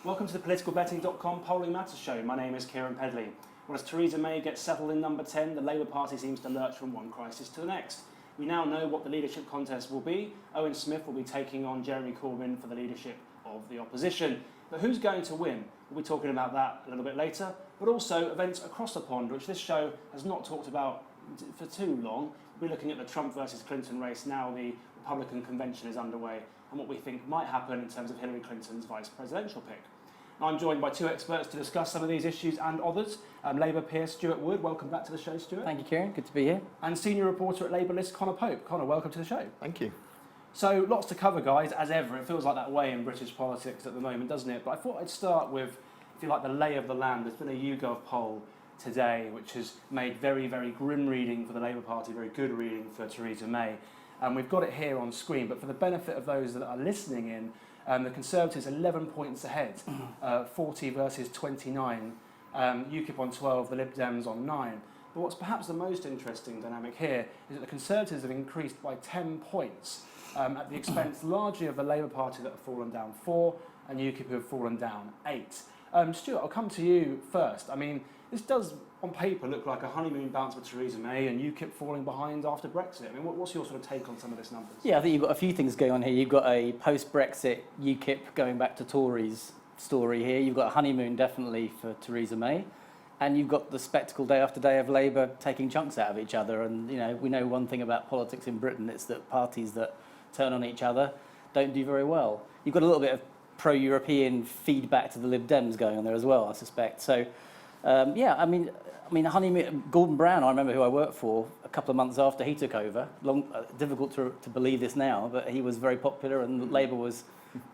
Welcome to the politicalbetting.com Polling Matters Show. My name is Kieran Pedley. Well, as Theresa May gets settled in number 10, the Labour Party seems to lurch from one crisis to the next. We now know what the leadership contest will be. Owen Smith will be taking on Jeremy Corbyn for the leadership of the opposition. But who's going to win? We'll be talking about that a little bit later, but also events across the pond, which this show has not talked about for too long. We'll be looking at the Trump versus Clinton race now the Republican convention is underway and what we think might happen in terms of Hillary Clinton's vice presidential pick. I'm joined by two experts to discuss some of these issues and others. Labour peer Stuart Wood, welcome back to the show, Stuart. Thank you, Kieran. Good to be here. And senior reporter at Labour List, Connor Pope. Connor, welcome to the show. Thank you. So lots to cover, guys, as ever. It feels like that way in British politics at the moment, doesn't it? But I thought I'd start with, if you like, the lay of the land. There's been a YouGov poll today, which has made very, very grim reading for the Labour Party, very good reading for Theresa May. And we've got it here on screen, but for the benefit of those that are listening in, the Conservatives 11 points ahead, 40 versus 29, UKIP on 12, the Lib Dems on 9. But what's perhaps the most interesting dynamic here is that the Conservatives have increased by 10 points at the expense largely of the Labour Party that have fallen down 4 and UKIP who have fallen down 8. Stuart, I'll come to you first. I mean, this does on paper look like a honeymoon bounce for Theresa May and UKIP falling behind after Brexit. I mean, what's your sort of take on some of this numbers? Yeah, I think you've got a few things going on here. You've got a post-Brexit UKIP going back to Tories story here. You've got a honeymoon definitely for Theresa May. And you've got the spectacle day after day of Labour taking chunks out of each other. And, you know, we know one thing about politics in Britain, it's that parties that turn on each other don't do very well. You've got a little bit of pro-European feedback to the Lib Dems going on there as well, I suspect. So, yeah, I mean, honeymoon, Gordon Brown, I remember who I worked for a couple of months after he took over. Difficult to believe this now, but he was very popular and Labour was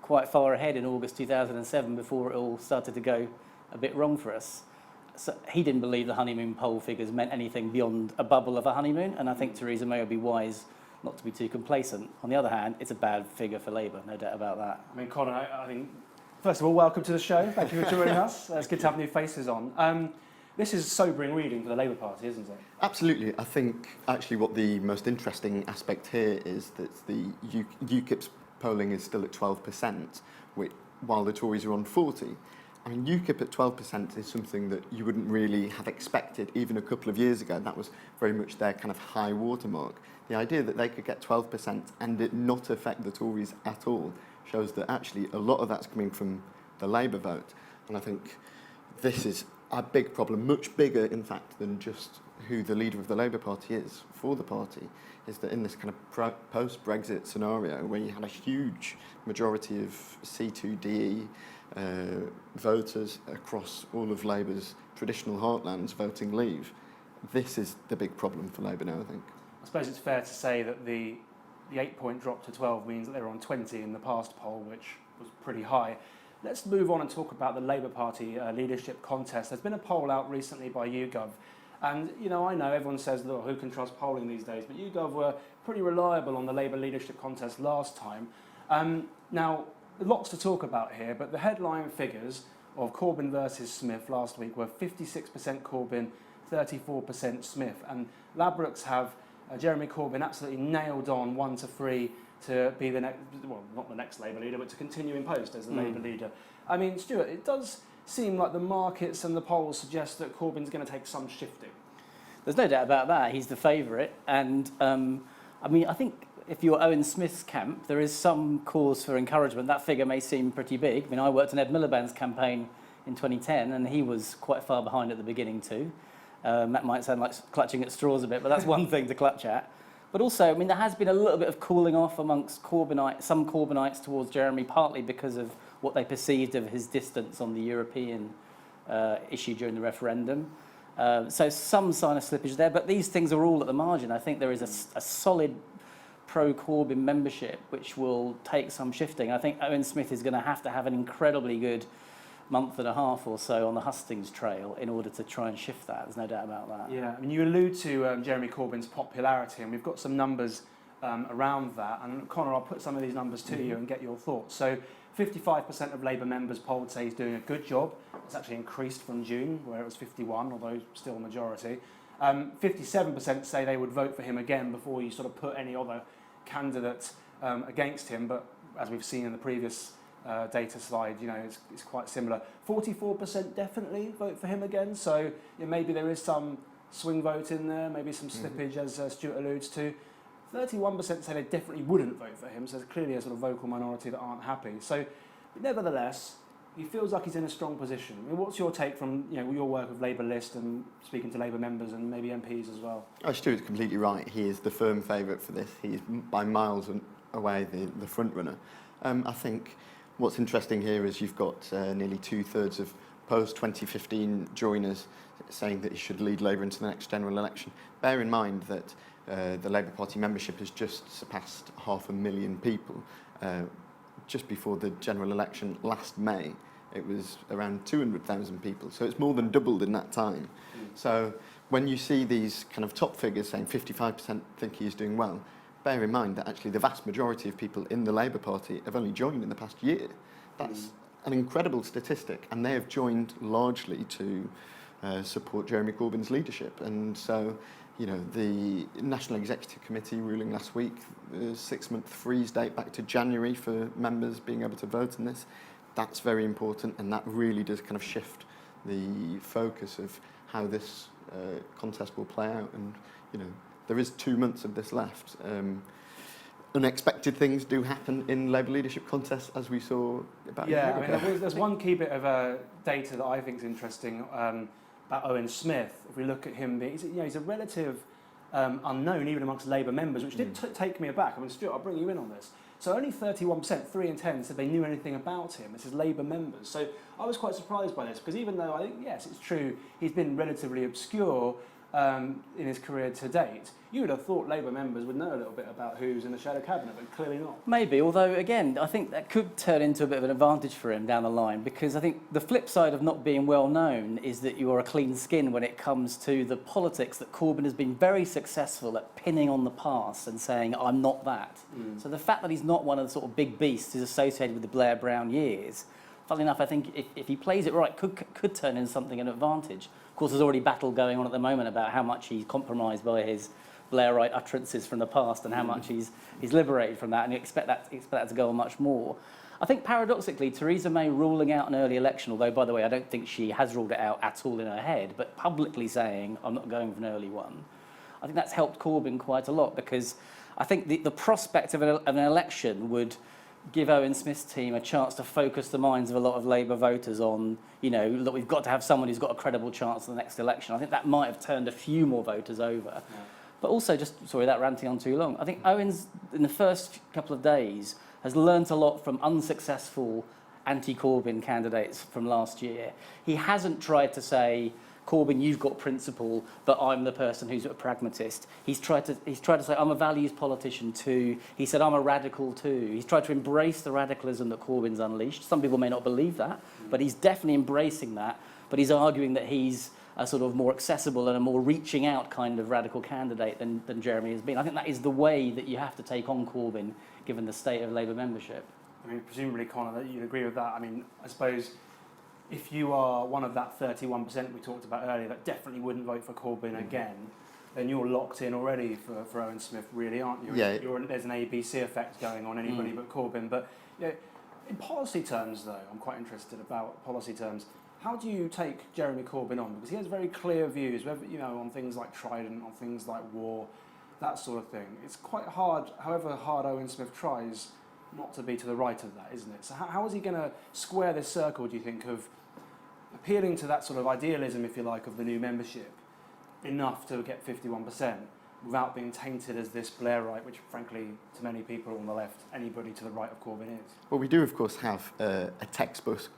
quite far ahead in August 2007 before it all started to go a bit wrong for us. So he didn't believe the honeymoon poll figures meant anything beyond a bubble of a honeymoon, and I think Theresa May would be wise not to be too complacent. On the other hand, it's a bad figure for Labour, no doubt about that. I mean, Connor, I think, first of all, welcome to the show. Thank you for joining us. It's good to have new faces on. This is sobering reading for the Labour Party, isn't it? Absolutely. I think actually what the most interesting aspect here is that the UKIP's polling is still at 12%, while the Tories are on 40%. I mean, UKIP at 12% is something that you wouldn't really have expected even a couple of years ago. That was very much their kind of high watermark. The idea that they could get 12% and it not affect the Tories at all shows that actually a lot of that's coming from the Labour vote. And I think this is a big problem, much bigger, in fact, than just who the leader of the Labour Party is for the party, is that in this kind of post-Brexit scenario where you had a huge majority of C2DE voters across all of Labour's traditional heartlands voting Leave, this is the big problem for Labour now, I think. I suppose it's fair to say that the 8-point drop to 12 means that they were on 20 in the past poll, which was pretty high. Let's move on and talk about the Labour Party leadership contest. There's been a poll out recently by YouGov, and you know, I know everyone says, look, who can trust polling these days, but YouGov were pretty reliable on the Labour leadership contest last time. Now, lots to talk about here, but the headline figures of Corbyn versus Smith last week were 56% Corbyn, 34% Smith, and Ladbrokes have Jeremy Corbyn absolutely nailed on 1 to 3 to be the next, well, not the next Labour leader, but to continue in post as the Labour leader. I mean, Stuart, it does seem like the markets and the polls suggest that Corbyn's going to take some shifting. There's no doubt about that. He's the favourite. And, I mean, I think if you're Owen Smith's camp, there is some cause for encouragement. That figure may seem pretty big. I mean, I worked on Ed Miliband's campaign in 2010, and he was quite far behind at the beginning too. That might sound like clutching at straws a bit, but that's one thing to clutch at. But also, I mean, there has been a little bit of cooling off amongst some Corbynites towards Jeremy, partly because of what they perceived of his distance on the European issue during the referendum. So some sign of slippage there, but these things are all at the margin. I think there is a solid pro-Corbyn membership which will take some shifting. I think Owen Smith is going to have an incredibly good month and a half or so on the hustings trail in order to try and shift that. There's no doubt about that. Yeah, I mean, you allude to Jeremy Corbyn's popularity, and we've got some numbers around that. And Connor, I'll put some of these numbers to you and get your thoughts. So 55% of Labour members polled say he's doing a good job. It's actually increased from June, where it was 51, although still a majority. 57% say they would vote for him again before you sort of put any other candidate against him. But as we've seen in the previous data slide, it's quite similar. 44% definitely vote for him again, so maybe there is some swing vote in there, maybe some slippage, as Stuart alludes to. 31% say they definitely wouldn't vote for him, so there's clearly a sort of vocal minority that aren't happy. So, but nevertheless, he feels like he's in a strong position. I mean, what's your take from your work with Labour List and speaking to Labour members and maybe MPs as well? Oh, Stuart's completely right. He is the firm favourite for this. He is by miles away the front runner. I think what's interesting here is you've got nearly 2/3 of post-2015 joiners saying that he should lead Labour into the next general election. Bear in mind that the Labour Party membership has just surpassed 500,000 people. Just before the general election last May, it was around 200,000 people. So it's more than doubled in that time. So when you see these kind of top figures saying 55% think he is doing well, bear in mind that actually the vast majority of people in the Labour Party have only joined in the past year. That's an incredible statistic, and they have joined largely to support Jeremy Corbyn's leadership. And so, the National Executive Committee ruling last week, the 6-month freeze date back to January for members being able to vote on this, that's very important, and that really does kind of shift the focus of how this contest will play out. And, there is 2 months of this left. Unexpected things do happen in Labour leadership contests, as we saw about a year ago. There's one key bit of data that I think is interesting about Owen Smith. If we look at him, he's a relative unknown even amongst Labour members, which did take me aback. I mean, Stuart, I'll bring you in on this. So only 31%, 3 in 10, said they knew anything about him. This is Labour members. So I was quite surprised by this, because even though I think, yes, it's true, he's been relatively obscure in his career to date, you would have thought Labour members would know a little bit about who's in the shadow cabinet, but clearly not. Maybe, although again, I think that could turn into a bit of an advantage for him down the line, because I think the flip side of not being well known is that you are a clean skin when it comes to the politics that Corbyn has been very successful at pinning on the past and saying, I'm not that. So the fact that he's not one of the sort of big beasts who's associated with the Blair Brown years, funnily enough, I think if he plays it right, could turn into something an advantage. Of course, there's already battle going on at the moment about how much he's compromised by his Blairite utterances from the past and how much he's liberated from that, and you expect that to go on much more. I think paradoxically, Theresa May ruling out an early election, although, by the way, I don't think she has ruled it out at all in her head, but publicly saying, I'm not going for an early one, I think that's helped Corbyn quite a lot, because I think the prospect of an election would give Owen Smith's team a chance to focus the minds of a lot of Labour voters on, look, we've got to have someone who's got a credible chance in the next election. I think that might have turned a few more voters over. Yeah. But also, without ranting on too long, I think Owen's, in the first couple of days, has learnt a lot from unsuccessful anti-Corbyn candidates from last year. He hasn't tried to say, Corbyn, you've got principle, but I'm the person who's a pragmatist. He's tried to say, I'm a values politician too. He said, I'm a radical too. He's tried to embrace the radicalism that Corbyn's unleashed. Some people may not believe that, but he's definitely embracing that. But he's arguing that he's a sort of more accessible and a more reaching out kind of radical candidate than Jeremy has been. I think that is the way that you have to take on Corbyn, given the state of Labour membership. I mean, presumably, Conor, that you'd agree with that. I mean, I suppose if you are one of that 31% we talked about earlier that definitely wouldn't vote for Corbyn again, then you're locked in already for Owen Smith, really, aren't you? Yeah. There's an ABC effect going on, anybody but Corbyn. But in policy terms, though, I'm quite interested about policy terms. How do you take Jeremy Corbyn on? Because he has very clear views, on things like Trident, on things like war, that sort of thing. It's quite hard, however hard Owen Smith tries, not to be to the right of that, isn't it? So how is he going to square this circle, do you think, of appealing to that sort of idealism, if you like, of the new membership, enough to get 51%, without being tainted as this Blairite, which, frankly, to many people on the left, anybody to the right of Corbyn is? Well, we do, of course, have a textbook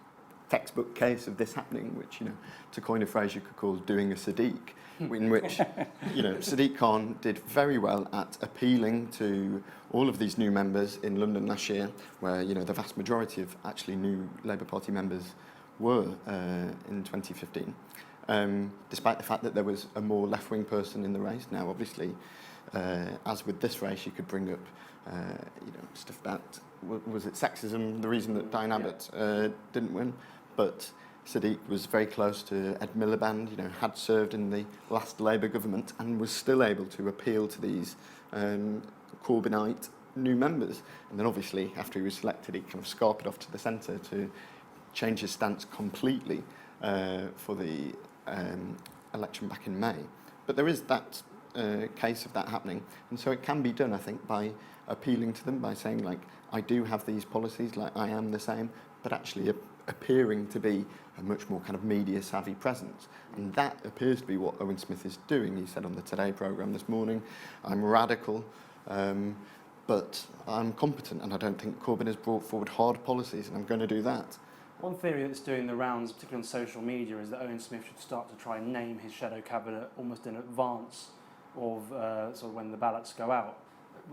case of this happening, which, to coin a phrase you could call doing a Sadiq, in which, Sadiq Khan did very well at appealing to all of these new members in London last year, where, the vast majority of actually new Labour Party members were in 2015, despite the fact that there was a more left-wing person in the race. Now, obviously, as with this race, you could bring up, stuff about, was it sexism, the reason that Diane Abbott didn't win? But Sadiq was very close to Ed Miliband, had served in the last Labour government and was still able to appeal to these Corbynite new members. And then obviously, after he was selected, he kind of scarpered off to the centre to change his stance completely for the election back in May. But there is that case of that happening. And so it can be done, I think, by appealing to them, by saying, like, I do have these policies, like, I am the same, but actually appearing to be a much more kind of media-savvy presence. And that appears to be what Owen Smith is doing. He said on the Today programme this morning, I'm radical, but I'm competent, and I don't think Corbyn has brought forward hard policies, and I'm going to do that. One theory that's doing the rounds, particularly on social media, is that Owen Smith should start to try and name his shadow cabinet almost in advance of sort of when the ballots go out,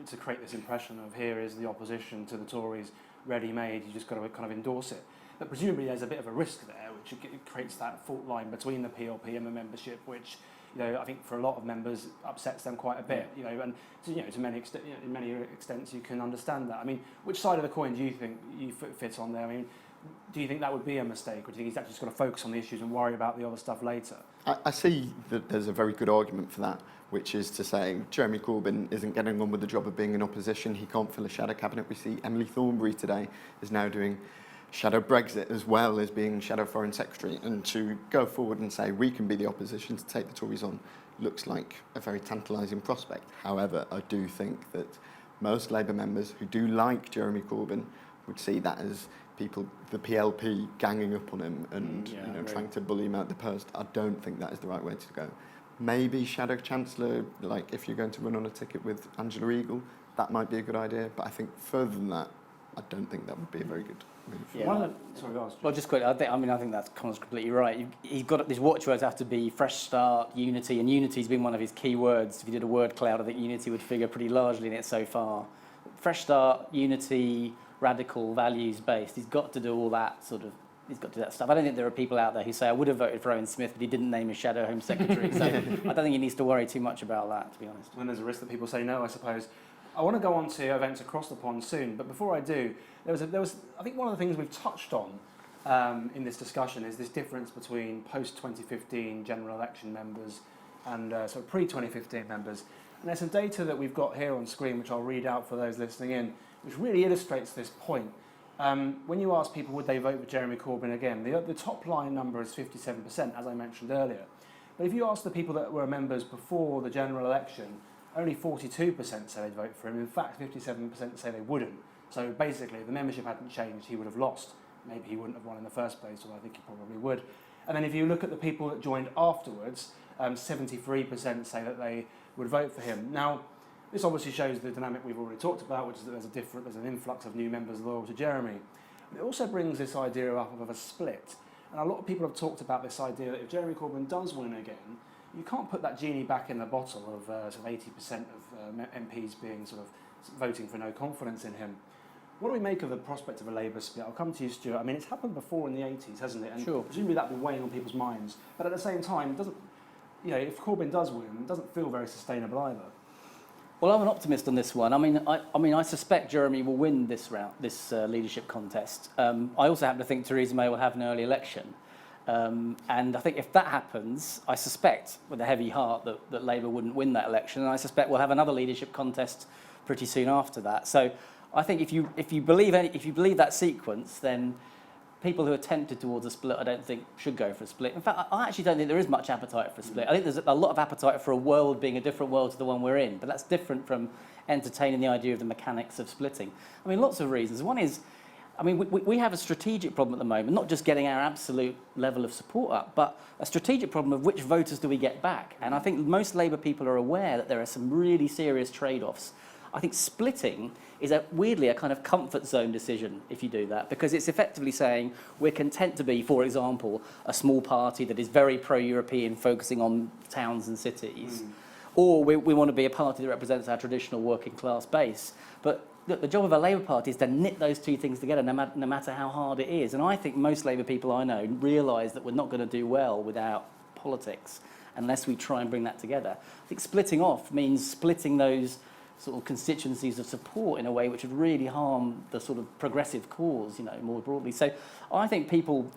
to create this impression of here is the opposition to the Tories ready-made, you just got to kind of endorse it. But presumably there's a bit of a risk there, which it creates that fault line between the PLP and the membership, which, you know, I think for a lot of members upsets them quite a bit. You know, and to many in many extents you can understand that. I mean, which side of the coin do you think you fit on there? I mean, do you think that would be a mistake, or do you think he's actually just got to focus on the issues and worry about the other stuff later? I see that there's a very good argument for that, which is to say Jeremy Corbyn isn't getting on with the job of being in opposition. He can't fill a shadow cabinet. We see Emily Thornberry today is now doing shadow Brexit as well as being shadow foreign secretary. And to go forward and say we can be the opposition to take the Tories on looks like a very tantalising prospect. However, I do think that most Labour members who do like Jeremy Corbyn would see that as people, the PLP, ganging up on him and trying to bully him out the post. I don't think that is the right way to go. Maybe Shadow Chancellor, like if you're going to run on a ticket with Angela Eagle, that might be a good idea. But I think further than that, I don't think that would be a very good move. Yeah. Well, just quickly, I think that's Connor's completely right. He's got these watchwords have to be fresh start, unity, and unity's been one of his key words. If you did a word cloud, I think unity would figure pretty largely in it so far. Fresh start, unity, radical, values-based. He's got to do all that sort of. He's got to do that stuff. I don't think there are people out there who say, I would have voted for Owen Smith, but he didn't name his shadow Home Secretary. So I don't think he needs to worry too much about that, to be honest. And there's a risk that people say no, I suppose. I want to go on to events across the pond soon, but before I do, there was I think one of the things we've touched on in this discussion is this difference between post-2015 general election members and sort of pre-2015 members. And there's some data that we've got here on screen, which I'll read out for those listening in, which really illustrates this point. When you ask people would they vote for Jeremy Corbyn again, the top line number is 57%, as I mentioned earlier. But if you ask the people that were members before the general election, only 42% say they'd vote for him. In fact, 57% say they wouldn't. So basically, if the membership hadn't changed, he would have lost. Maybe he wouldn't have won in the first place, although I think he probably would. And then if you look at the people that joined afterwards, 73% say that they would vote for him. Now, this obviously shows the dynamic we've already talked about, which is that there's an influx of new members loyal to Jeremy. It also brings this idea up of a split. And a lot of people have talked about this idea that if Jeremy Corbyn does win again, you can't put that genie back in the bottle of sort of 80% of MPs being sort of voting for no confidence in him. What do we make of the prospect of a Labour split? I'll come to you, Stuart. I mean, it's happened before in the 80s, hasn't it? And sure. Presumably that'll be weighing on people's minds. But at the same time, it doesn't, if Corbyn does win, it doesn't feel very sustainable either. Well, I'm an optimist on this one. I mean, I suspect Jeremy will win this leadership contest. I also happen to think Theresa May will have an early election. And I think if that happens, I suspect, with a heavy heart, that Labour wouldn't win that election. And I suspect we'll have another leadership contest pretty soon after that. So I think if you believe that sequence, then people who are tempted towards a split, I don't think should go for a split. In fact, I actually don't think there is much appetite for a split. I think there's a lot of appetite for a world being a different world to the one we're in. But that's different from entertaining the idea of the mechanics of splitting. I mean, lots of reasons. One is, I mean, we have a strategic problem at the moment, not just getting our absolute level of support up, but a strategic problem of which voters do we get back. And I think most Labour people are aware that there are some really serious trade-offs. I think splitting is weirdly a kind of comfort zone decision if you do that, because it's effectively saying we're content to be, for example, a small party that is very pro-European, focusing on towns and cities, or we want to be a party that represents our traditional working class base. But the job of a Labour Party is to knit those two things together no matter how hard it is. And I think most Labour people I know realise that we're not going to do well without politics unless we try and bring that together. I think splitting off means splitting those sort of constituencies of support in a way which would really harm the sort of progressive cause, more broadly. So I think people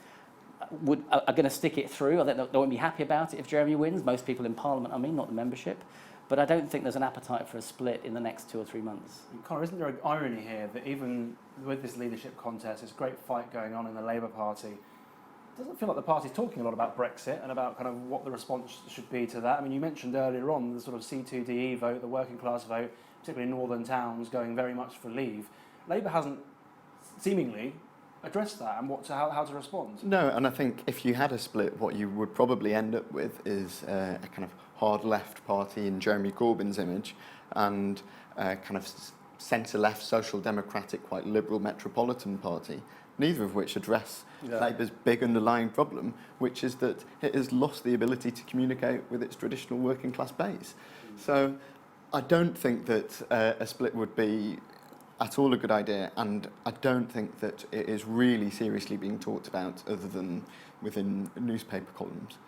are going to stick it through. I think they won't be happy about it if Jeremy wins. Most people in Parliament, not the membership. But I don't think there's an appetite for a split in the next 2 or 3 months. And Connor, isn't there an irony here that even with this leadership contest, this great fight going on in the Labour Party, it doesn't feel like the party's talking a lot about Brexit and about kind of what the response should be to that? I mean, you mentioned earlier on the sort of C2DE vote, the working class vote, particularly in northern towns, going very much for leave. Labour hasn't seemingly addressed that and how to respond. No, and I think if you had a split, what you would probably end up with is a kind of hard left party in Jeremy Corbyn's image and a kind of centre left social democratic, quite liberal metropolitan party, neither of which address Labour's big underlying problem, which is that it has lost the ability to communicate with its traditional working class base. So I don't think that a split would be at all a good idea, and I don't think that it is really seriously being talked about other than within newspaper columns.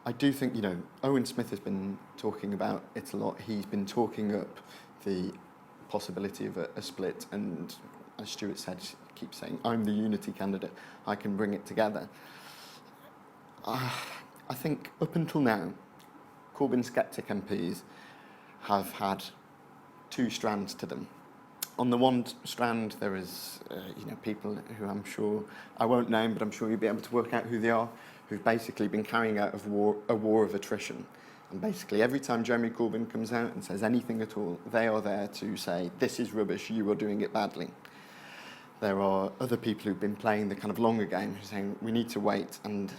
I do think, Owen Smith has been talking about it a lot. He's been talking up the possibility of a split, and as Stuart said, keeps saying, I'm the unity candidate, I can bring it together. I think up until now, Corbyn sceptic MPs have had two strands to them. On the one strand, there is people who I'm sure I won't name, but I'm sure you'll be able to work out who they are, who've basically been carrying out a war of attrition. And basically, every time Jeremy Corbyn comes out and says anything at all, they are there to say, this is rubbish, you are doing it badly. There are other people who've been playing the kind of longer game, who are saying, we need to wait and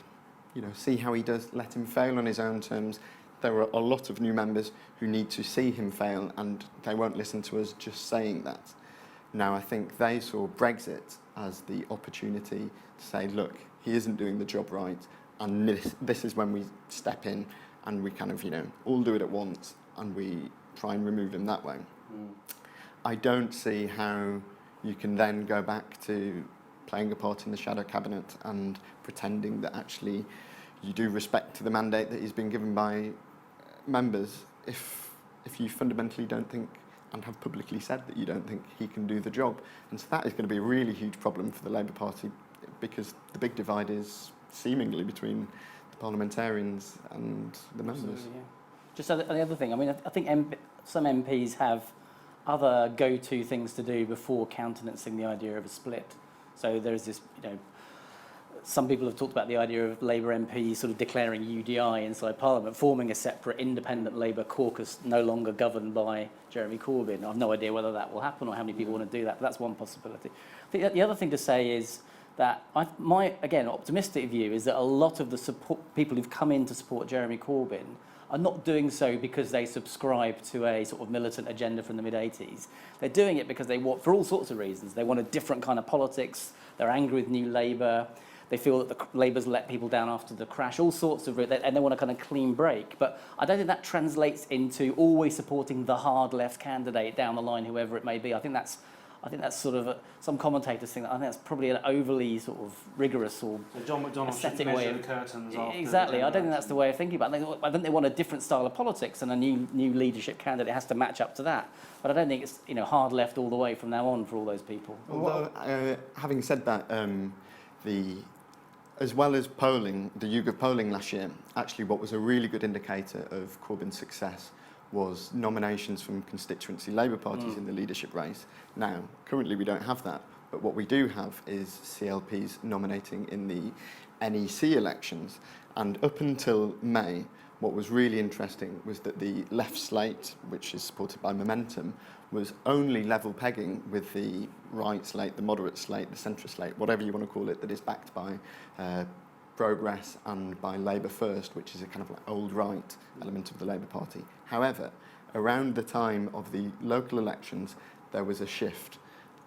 see how he does, let him fail on his own terms. There are a lot of new members who need to see him fail, and they won't listen to us just saying that. Now, I think they saw Brexit as the opportunity to say, look, he isn't doing the job right, and this is when we step in and we kind of, all do it at once, and we try and remove him that way. I don't see how you can then go back to playing a part in the shadow cabinet and pretending that actually you do respect to the mandate that he's been given by members if you fundamentally don't think and have publicly said that you don't think he can do the job. And so that is going to be a really huge problem for the Labour Party, because the big divide is seemingly between the parliamentarians and the members. Absolutely, yeah. Just the other thing, I think some MPs have other go-to things to do before countenancing the idea of a split. So there's this, some people have talked about the idea of Labour MPs sort of declaring UDI inside Parliament, forming a separate independent Labour caucus no longer governed by Jeremy Corbyn. I've no idea whether that will happen or how many people want to do that, but that's one possibility. I think the other thing to say is that my optimistic view is that a lot of the people who've come in to support Jeremy Corbyn are not doing so because they subscribe to a sort of militant agenda from the mid-80s. They're doing it because they want, for all sorts of reasons. They want a different kind of politics. They're angry with New Labour. They feel that the Labour's let people down after the crash, all sorts of, and they want a kind of clean break. But I don't think that translates into always supporting the hard left candidate down the line, whoever it may be. I think that's sort of some commentators think that. I think that's probably an overly sort of rigorous or so John McDonnell should aesthetic measure way the of curtains after exactly. the I don't think that's the way of thinking about it. I think they want a different style of politics, and a new leadership candidate has to match up to that. But I don't think it's hard left all the way from now on for all those people. Although, having said that, as well as polling, the YouGov polling last year, actually what was a really good indicator of Corbyn's success was nominations from constituency Labour parties in the leadership race. Now, currently we don't have that, but what we do have is CLPs nominating in the NEC elections. And up until May, what was really interesting was that the left slate, which is supported by Momentum, was only level pegging with the right slate, the moderate slate, the centre slate, whatever you want to call it, that is backed by Progress and by Labour First, which is a kind of like old right element of the Labour Party. However, around the time of the local elections, there was a shift,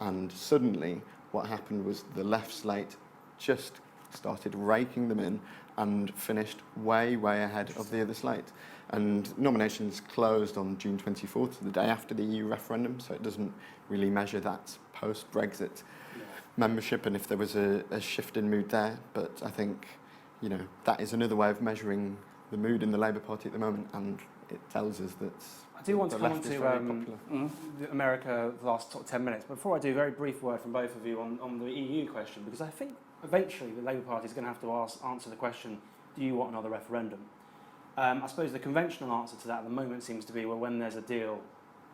and suddenly what happened was the left slate just started raking them in and finished way, way ahead of the other slate. And nominations closed on June 24th, the day after the EU referendum, so it doesn't really measure that post-Brexit membership and if there was a shift in mood there. But I think, that is another way of measuring the mood in the Labour Party at the moment, and it tells us that I do want to come on to America the last 10 minutes. Before I do, a very brief word from both of you on the EU question, because I think eventually the Labour Party is going to have to answer the question, do you want another referendum? I suppose the conventional answer to that at the moment seems to be, well, when there's a deal,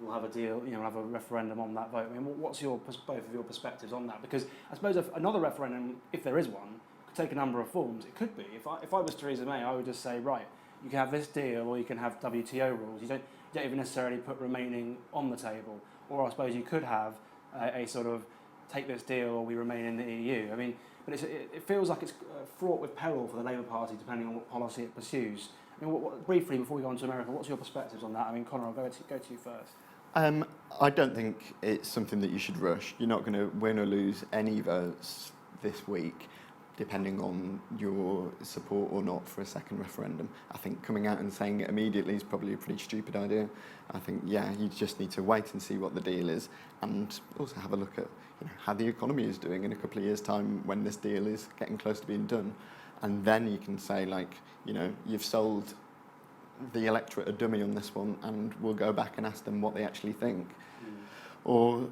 we'll have a deal, we'll have a referendum on that vote. I mean, what's both of your perspectives on that? Because I suppose if another referendum, if there is one, could take a number of forms. It could be. If I was Theresa May, I would just say, right, you can have this deal, or you can have WTO rules. You don't even necessarily put remaining on the table. Or I suppose you could have a sort of take this deal or we remain in the EU. I mean, but it feels like it's fraught with peril for the Labour Party depending on what policy it pursues. I mean, briefly, before we go on to America, what's your perspectives on that? I mean, Conor, I'll go to you first. I don't think it's something that you should rush. You're not going to win or lose any votes this week, depending on your support or not for a second referendum. I think coming out and saying it immediately is probably a pretty stupid idea. I think, you just need to wait and see what the deal is, and also have a look at how the economy is doing in a couple of years' time when this deal is getting close to being done. And then you can say, you've sold the electorate a dummy on this one, and we'll go back and ask them what they actually think. Or,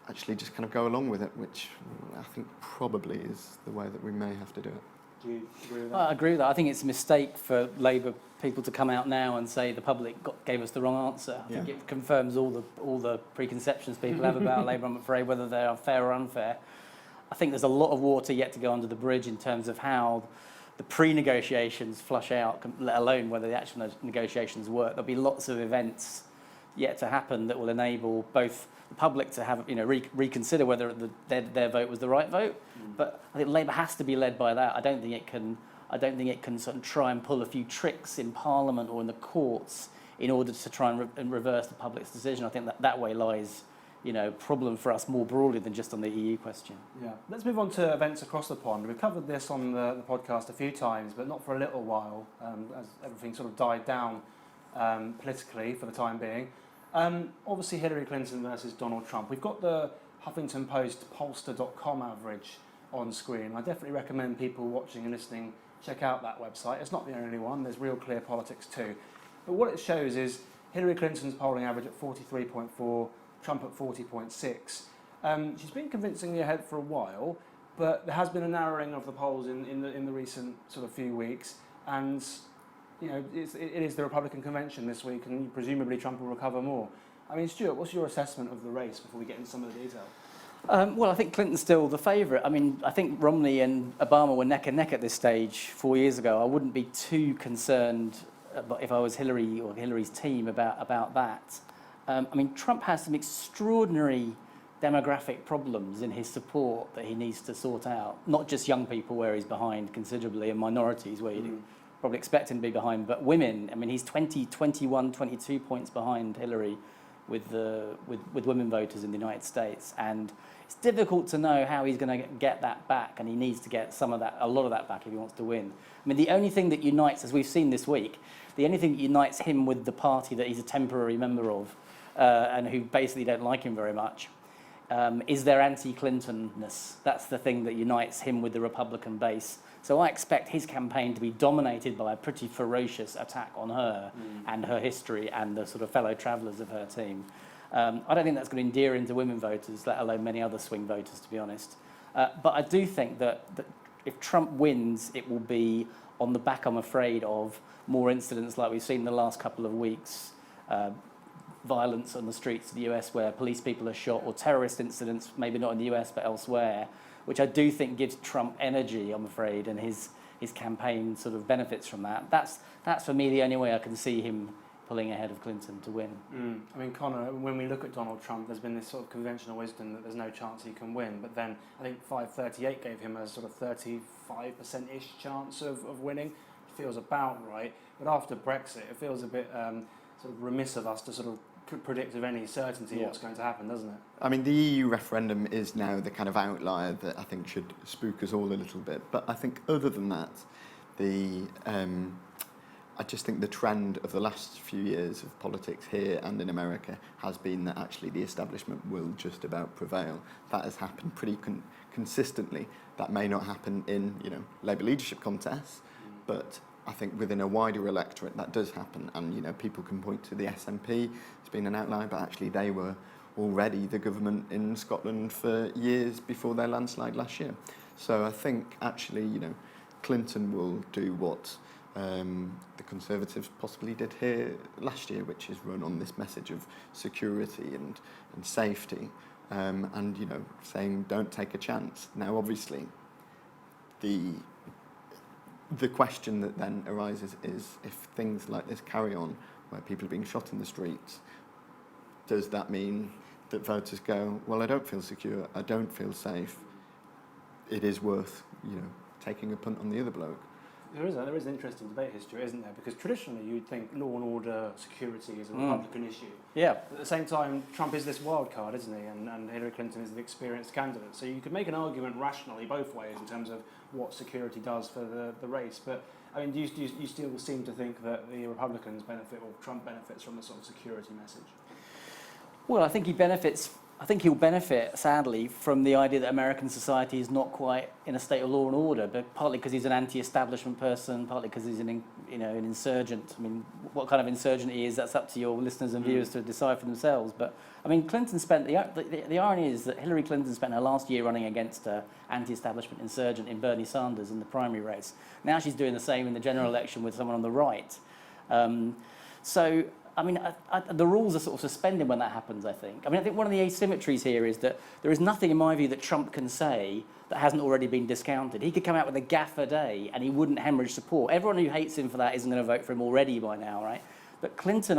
actually just kind of go along with it, which I think probably is the way that we may have to do it. Do you agree with that? I agree with that. I think it's a mistake for Labour people to come out now and say the public gave us the wrong answer. I think it confirms all the preconceptions people have about Labour, I'm afraid, whether they are fair or unfair. I think there's a lot of water yet to go under the bridge in terms of how the pre-negotiations flush out, let alone whether the actual negotiations work. There'll be lots of events yet to happen that will enable both the public to have, reconsider whether their vote was the right vote. But I think Labour has to be led by that. I don't think it can sort of try and pull a few tricks in Parliament or in the courts in order to try and reverse the public's decision. I think that way lies, problem for us more broadly than just on the EU question. Yeah. Let's move on to events across the pond. We've covered this on the podcast a few times, but not for a little while, as everything sort of died down politically for the time being. Obviously, Hillary Clinton versus Donald Trump. We've got the Huffington Post pollster.com average on screen. I definitely recommend people watching and listening check out that website. It's not the only one. There's Real Clear Politics too. But what it shows is Hillary Clinton's polling average at 43.4, Trump at 40.6. She's been convincingly ahead for a while, but there has been a narrowing of the polls in the recent sort of few weeks, and it is the Republican convention this week, and presumably Trump will recover more. I mean, Stuart, what's your assessment of the race before we get into some of the detail? Well, I think Clinton's still the favourite. I mean, I think Romney and Obama were neck and neck at this stage 4 years ago. I wouldn't be too concerned if I was Hillary or Hillary's team about that. I mean, Trump has some extraordinary demographic problems in his support that he needs to sort out. Not just young people, where he's behind considerably, and minorities, where you'd probably expect him to be behind, but women. I mean, he's 20, 21, 22 points behind Hillary with women voters in the United States, and it's difficult to know how he's going to get that back, and he needs to get a lot of that back if he wants to win. I mean, the only thing that unites, as we've seen this week, the only thing that unites him with the party that he's a temporary member of, and who basically don't like him very much, is their anti-Clintonness. That's the thing that unites him with the Republican base. So I expect his campaign to be dominated by a pretty ferocious attack on her and her history and the sort of fellow travellers of her team. I don't think that's going to endear him to women voters, let alone many other swing voters, to be honest. But I do think that if Trump wins, it will be on the back, I'm afraid, of more incidents like we've seen in the last couple of weeks, violence on the streets of the US where police people are shot, or terrorist incidents, maybe not in the US but elsewhere, which I do think gives Trump energy, I'm afraid, and his campaign sort of benefits from that. That's for me the only way I can see him pulling ahead of Clinton to win. I mean, Conor, when we look at Donald Trump, there's been this sort of conventional wisdom that there's no chance he can win, but then I think 538 gave him a sort of 35%-ish chance of winning. It feels about right, but after Brexit, it feels a bit sort of remiss of us to sort of predict with any certainty what's going to happen, doesn't it? I mean, the EU referendum is now the kind of outlier that I think should spook us all a little bit. But I think other than that, I just think the trend of the last few years of politics here and in America has been that actually the establishment will just about prevail. That has happened pretty consistently. That may not happen in, Labour leadership contests, but I think within a wider electorate that does happen, and people can point to the SNP as being an outlier, but actually they were already the government in Scotland for years before their landslide last year. So I think actually, Clinton will do what the Conservatives possibly did here last year, which is run on this message of security and safety, and saying don't take a chance. Now, obviously, the question that then arises is if things like this carry on, where people are being shot in the streets, does that mean that voters go, well, I don't feel secure, I don't feel safe, it is worth, taking a punt on the other bloke? There is an interesting debate history, isn't there? Because traditionally you'd think law and order, security is a Republican issue. Yeah. At the same time, Trump is this wild card, isn't he? And Hillary Clinton is the experienced candidate. So you could make an argument rationally both ways in terms of what security does for the race. But, I mean, do you still seem to think that the Republicans benefit, or Trump benefits from the sort of security message? Well, I think he'll benefit, sadly, from the idea that American society is not quite in a state of law and order, but partly because he's an anti-establishment person, partly because he's an insurgent. I mean, what kind of insurgent he is, that's up to your listeners and viewers to decide for themselves. But, I mean, Clinton spent, the irony is that Hillary Clinton spent her last year running against an anti-establishment insurgent in Bernie Sanders in the primary race. Now she's doing the same in the general election with someone on the right. I mean, the rules are sort of suspended when that happens, I think. I mean, I think one of the asymmetries here is that there is nothing, in my view, that Trump can say that hasn't already been discounted. He could come out with a gaffe a day and he wouldn't hemorrhage support. Everyone who hates him for that isn't going to vote for him already by now, right? But Clinton,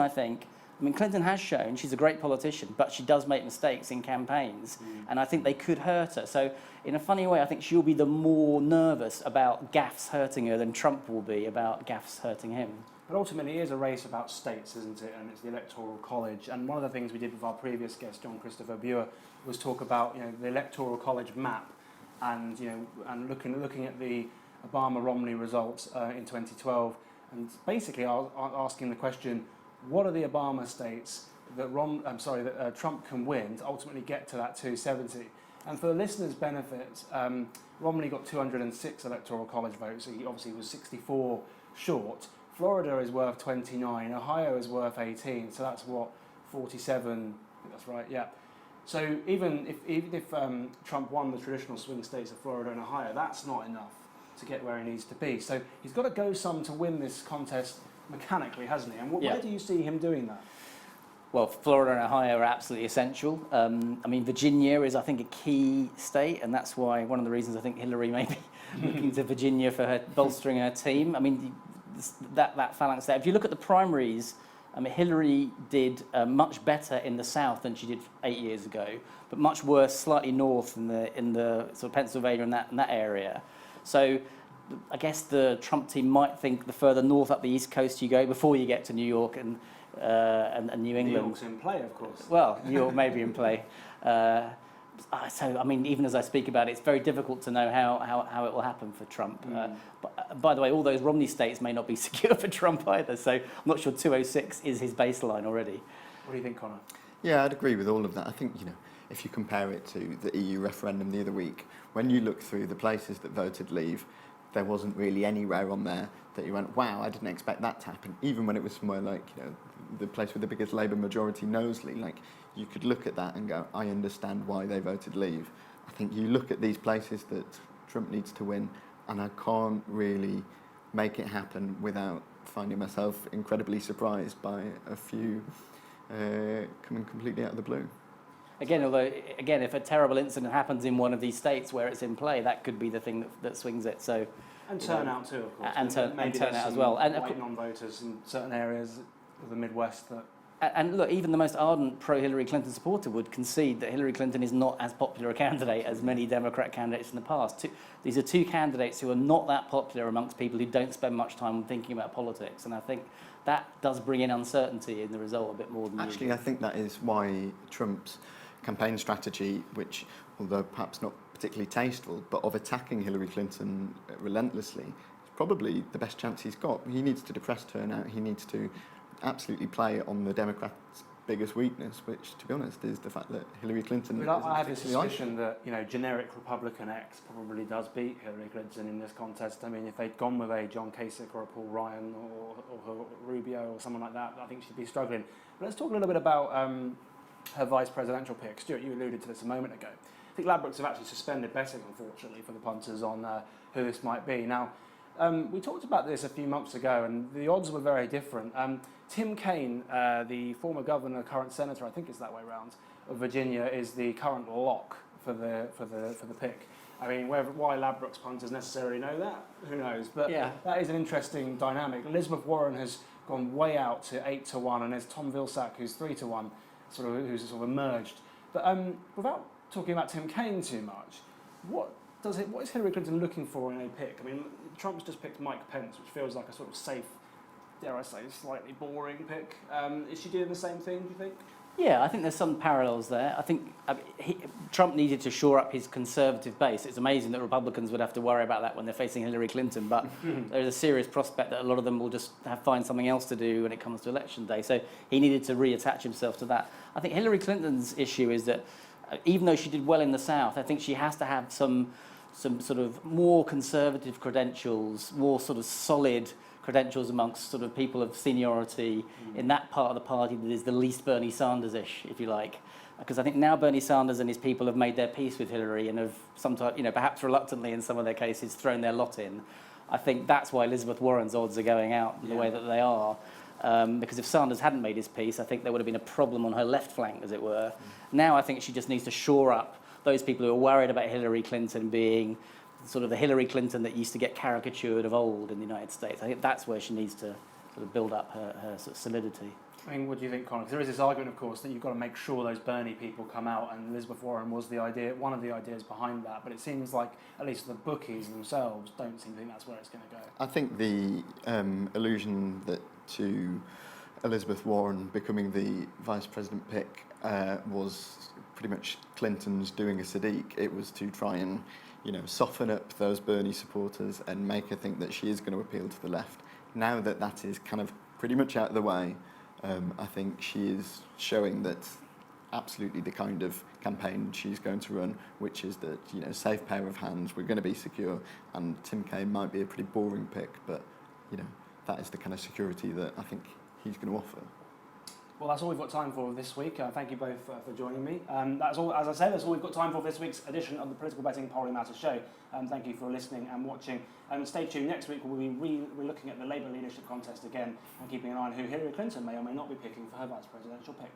Clinton has shown she's a great politician, but she does make mistakes in campaigns, and I think they could hurt her. So, in a funny way, I think she'll be the more nervous about gaffes hurting her than Trump will be about gaffes hurting him. But ultimately, it is a race about states, isn't it? And it's the Electoral College. And one of the things we did with our previous guest, John Christopher Buer, was talk about the Electoral College map, and and looking at the Obama-Romney results in 2012, and basically asking the question: what are the Obama states that Trump can win to ultimately get to that 270? And for the listeners' benefit, Romney got 206 Electoral College votes. So he obviously was 64 short. Florida is worth 29, Ohio is worth 18, so that's what, 47, I think that's right, yeah. So even if Trump won the traditional swing states of Florida and Ohio, that's not enough to get where he needs to be. So he's got to go some to win this contest mechanically, hasn't he? And where do you see him doing that? Well, Florida and Ohio are absolutely essential. Virginia is, I think, a key state, and that's why one of the reasons I think Hillary may be looking to Virginia for bolstering her team. I mean, that phalanx there. If you look at the primaries, Hillary did much better in the South than she did 8 years ago, but much worse slightly north in the sort of Pennsylvania and that area. So I guess the Trump team might think the further north up the East Coast you go before you get to New York and New England. New York's in play, of course. Well, New York may be in play. Even as I speak about it, it's very difficult to know how it will happen for Trump. But by the way, all those Romney states may not be secure for Trump either, so I'm not sure 206 is his baseline already. What do you think, Connor? Yeah, I'd agree with all of that. I think, if you compare it to the EU referendum the other week, when you look through the places that voted leave, there wasn't really anywhere on there that you went, wow, I didn't expect that to happen. Even when it was somewhere like, the place with the biggest Labour majority, Knowsley, you could look at that and go, I understand why they voted leave. I think you look at these places that Trump needs to win, and I can't really make it happen without finding myself incredibly surprised by a few coming completely out of the blue. Again, if a terrible incident happens in one of these states where it's in play, that could be the thing that swings it. So, and turnout too, of course. And turnout as well. And white non-voters in certain areas of the Midwest that. And look, even the most ardent pro-Hillary Clinton supporter would concede that Hillary Clinton is not as popular a candidate as many Democrat candidates in the past. These are two candidates who are not that popular amongst people who don't spend much time thinking about politics. And I think that does bring in uncertainty in the result a bit more than Actually, usual. I think that is why Trump's campaign strategy, which, although perhaps not particularly tasteful, but of attacking Hillary Clinton relentlessly, is probably the best chance he's got. He needs to depress turnout. He needs to absolutely play on the Democrats' biggest weakness, which, to be honest, is the fact that Hillary Clinton. I have a suspicion that generic Republican X probably does beat Hillary Clinton in this contest. I mean, if they'd gone with a John Kasich or a Paul Ryan or Rubio or someone like that, I think she'd be struggling. But let's talk a little bit about her vice presidential pick. Stuart, you alluded to this a moment ago. I think Ladbrokes have actually suspended betting, unfortunately, for the punters on who this might be. Now, We talked about this a few months ago, and the odds were very different. Tim Kaine, the former governor, current senator, I think it's that way round, of Virginia, is the current lock for the pick. I mean, why Ladbrokes punters necessarily know that, who knows? But Yeah. that is an interesting dynamic. Elizabeth Warren has gone way out to 8-1, and there's Tom Vilsack, who's 3-1, who's sort of emerged. But without talking about Tim Kaine too much, what is Hillary Clinton looking for in a pick? I mean, Trump's just picked Mike Pence, which feels like a sort of safe, dare I say, slightly boring pick. Is she doing the same thing, do you think? Yeah, I think there's some parallels there. I think Trump needed to shore up his conservative base. It's amazing that Republicans would have to worry about that when they're facing Hillary Clinton, but there's a serious prospect that a lot of them will just find something else to do when it comes to election day. So he needed to reattach himself to that. I think Hillary Clinton's issue is that even though she did well in the South, I think she has to have some sort of more conservative credentials, more sort of solid credentials amongst sort of people of seniority in that part of the party that is the least Bernie Sanders-ish, if you like. Because I think now Bernie Sanders and his people have made their peace with Hillary and have sometimes, perhaps reluctantly in some of their cases, thrown their lot in. I think that's why Elizabeth Warren's odds are going out the way that they are. Because if Sanders hadn't made his peace, I think there would have been a problem on her left flank, as it were. Now I think she just needs to shore up those people who are worried about Hillary Clinton being sort of the Hillary Clinton that used to get caricatured of old in the United States. I think that's where she needs to sort of build up her sort of solidity. I mean, what do you think, Conor? Because there is this argument, of course, that you've got to make sure those Bernie people come out, and Elizabeth Warren was one of the ideas behind that. But it seems like, at least the bookies themselves, don't seem to think that's where it's going to go. I think the allusion to Elizabeth Warren becoming the vice president pick was pretty much Clinton's doing a Sadiq. It was to try and soften up those Bernie supporters and make her think that she is going to appeal to the left. Now that that is kind of pretty much out of the way, I think she is showing that absolutely the kind of campaign she's going to run, which is that, safe pair of hands, we're going to be secure, and Tim Kaine might be a pretty boring pick, but, that is the kind of security that I think he's going to offer. Well, that's all we've got time for this week. Thank you both for joining me. That's all. As I said, that's all we've got time for this week's edition of the Political Betting Polling Matters show. Thank you for listening and watching. Stay tuned. Next week we'll be looking at the Labour leadership contest again and keeping an eye on who Hillary Clinton may or may not be picking for her vice presidential pick.